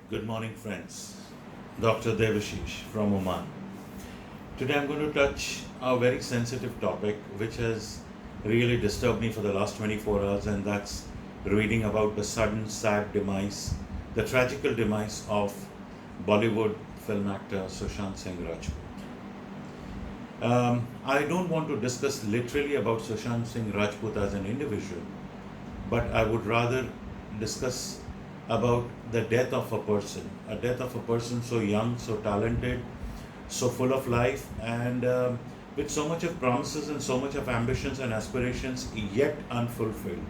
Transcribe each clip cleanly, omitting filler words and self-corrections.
Good morning, friends. Dr. Devashish from Oman. Today I'm going to touch a very sensitive topic which has really disturbed me for the last 24 hours, and that's reading about the sudden, sad demise, the tragical demise of Bollywood film actor Sushant Singh Rajput. I don't want to discuss literally about Sushant Singh Rajput as an individual, but I would rather discuss about the death of a death of a person so young, so talented, so full of life, and with so much of promises and so much of ambitions and aspirations yet unfulfilled.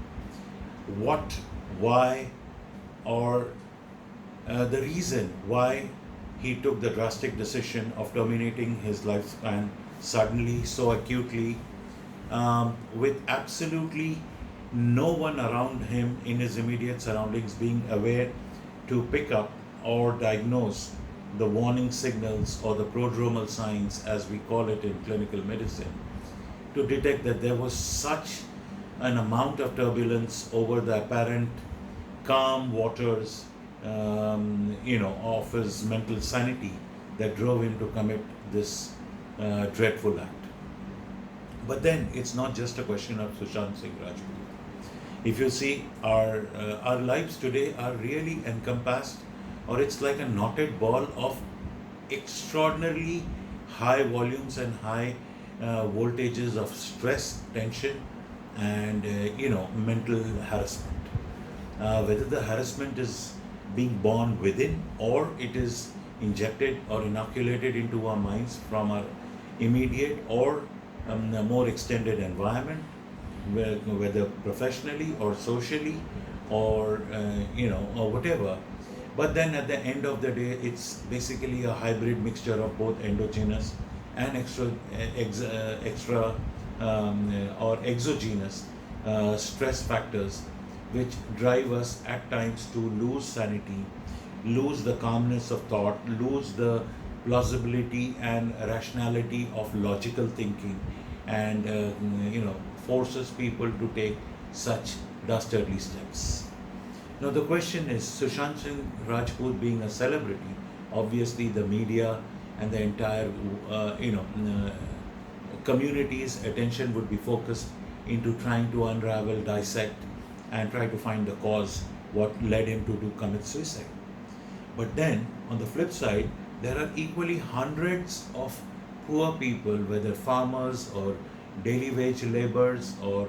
What, why, or the reason why he took the drastic decision of terminating his lifespan suddenly, so acutely, with absolutely no one around him in his immediate surroundings being aware to pick up or diagnose the warning signals or the prodromal signs, as we call it in clinical medicine, to detect that there was such an amount of turbulence over the apparent calm waters, of his mental sanity that drove him to commit this dreadful act. But then it's not just a question of Sushant Singh Rajput. If you see, our lives today are really encompassed, or it's like a knotted ball of extraordinarily high volumes and high voltages of stress, tension, and mental harassment. Whether the harassment is being born within or it is injected or inoculated into our minds from our immediate or more extended environment, whether professionally or socially or or whatever. But then at the end of the day, it's basically a hybrid mixture of both endogenous and extra or exogenous stress factors, which drive us at times to lose sanity, lose the calmness of thought, lose the plausibility and rationality of logical thinking, and forces people to take such dastardly steps. Now the question is, Sushant Singh Rajput being a celebrity, obviously the media and the entire community's attention would be focused into trying to unravel, dissect, and try to find the cause what led him to commit suicide. But then on the flip side, there are equally hundreds of poor people, whether farmers or daily wage laborers or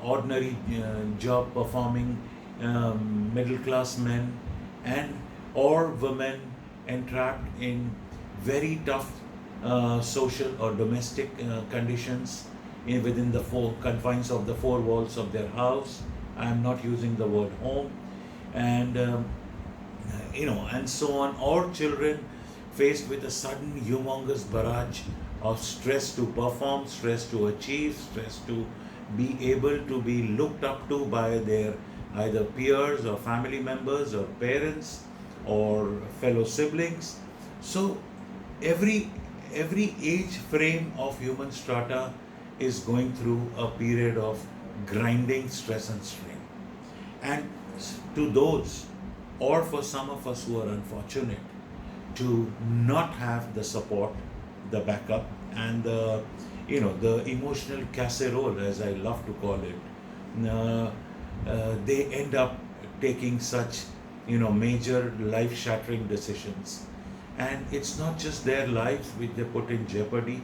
ordinary job performing middle class men and or women entrapped in very tough social or domestic conditions within the four confines of the four walls of their house. I am not using the word home, and and so on. Or children faced with a sudden humongous barrage of stress to perform, stress to achieve, stress to be able to be looked up to by their either peers or family members or parents or fellow siblings. So every age frame of human strata is going through a period of grinding stress and strain. And to those, or for some of us who are unfortunate to not have the support, the backup, and the emotional casserole, as I love to call it, they end up taking such major life shattering decisions, and it's not just their lives which they put in jeopardy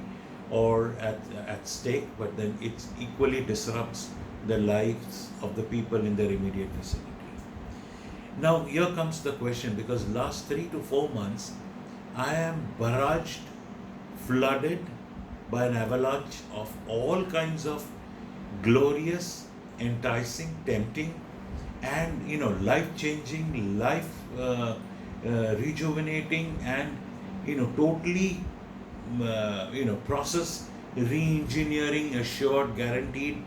or at stake, but then it equally disrupts the lives of the people in their immediate vicinity. Now here comes the question, because last 3 to 4 months I am barraged, flooded by an avalanche of all kinds of glorious, enticing, tempting, and life-changing, life rejuvenating, and totally process re-engineering assured, guaranteed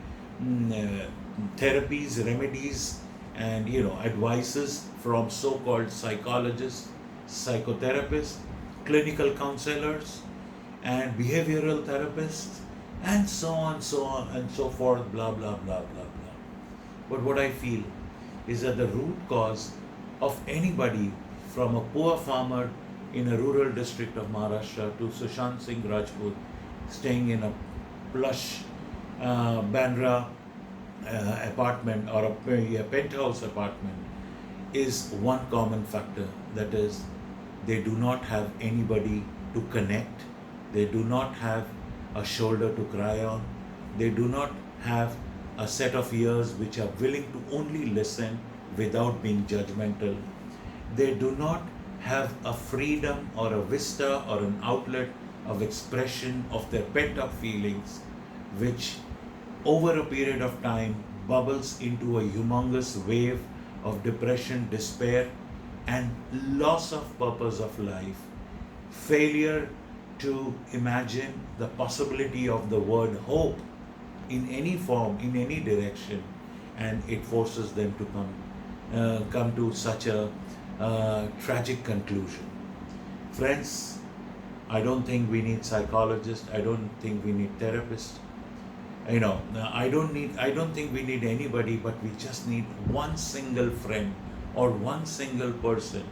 therapies, remedies, and advices from so-called psychologists, psychotherapists, clinical counselors, and behavioral therapists, and so on and so forth, blah blah blah blah blah. But what I feel is that the root cause of anybody, from a poor farmer in a rural district of Maharashtra to Sushant Singh Rajput staying in a plush Bandra apartment or a penthouse apartment, is one common factor. That is, they do not have anybody to connect, they do not have a shoulder to cry on, they do not have a set of ears which are willing to only listen without being judgmental. They do not have a freedom or a vista or an outlet of expression of their pent up feelings, which over a period of time bubbles into a humongous wave of depression, despair, and loss of purpose of life, failure to imagine the possibility of the word hope in any form, in any direction, and it forces them to come to such a tragic conclusion. Friends, I don't think we need psychologists. I don't think we need therapists. I don't think we need anybody, but we just need one single friend or one single person,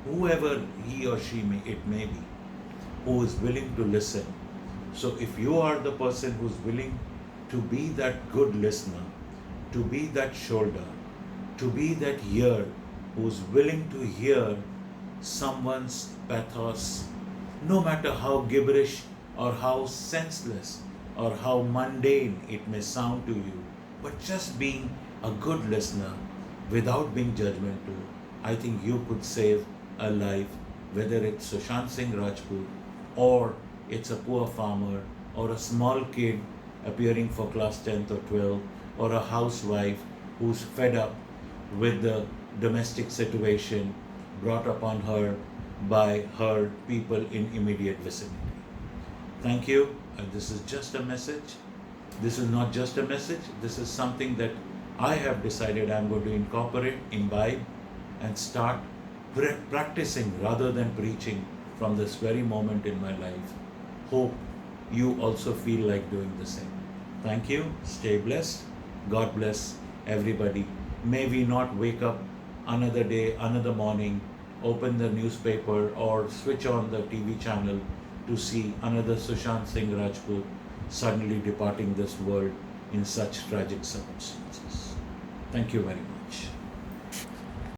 whoever he or she may be, who is willing to listen. So if you are the person who's willing to be that good listener, to be that shoulder, to be that ear, who's willing to hear someone's pathos, no matter how gibberish or how senseless or how mundane it may sound to you, but just being a good listener without being judgmental, I think you could save a life, whether it's Sushant Singh Rajput or it's a poor farmer or a small kid appearing for class 10th or 12th, or a housewife who's fed up with the domestic situation brought upon her by her people in immediate vicinity. Thank you. And this is just a message. This is not just a message. This is something that I have decided I'm going to incorporate, imbibe, and start practicing rather than preaching from this very moment in my life. Hope you also feel like doing the same. Thank you. Stay blessed. God bless everybody. May we not wake up another day, another morning, open the newspaper or switch on the TV channel to see another Sushant Singh Rajput suddenly departing this world in such tragic circumstances. Thank you very much.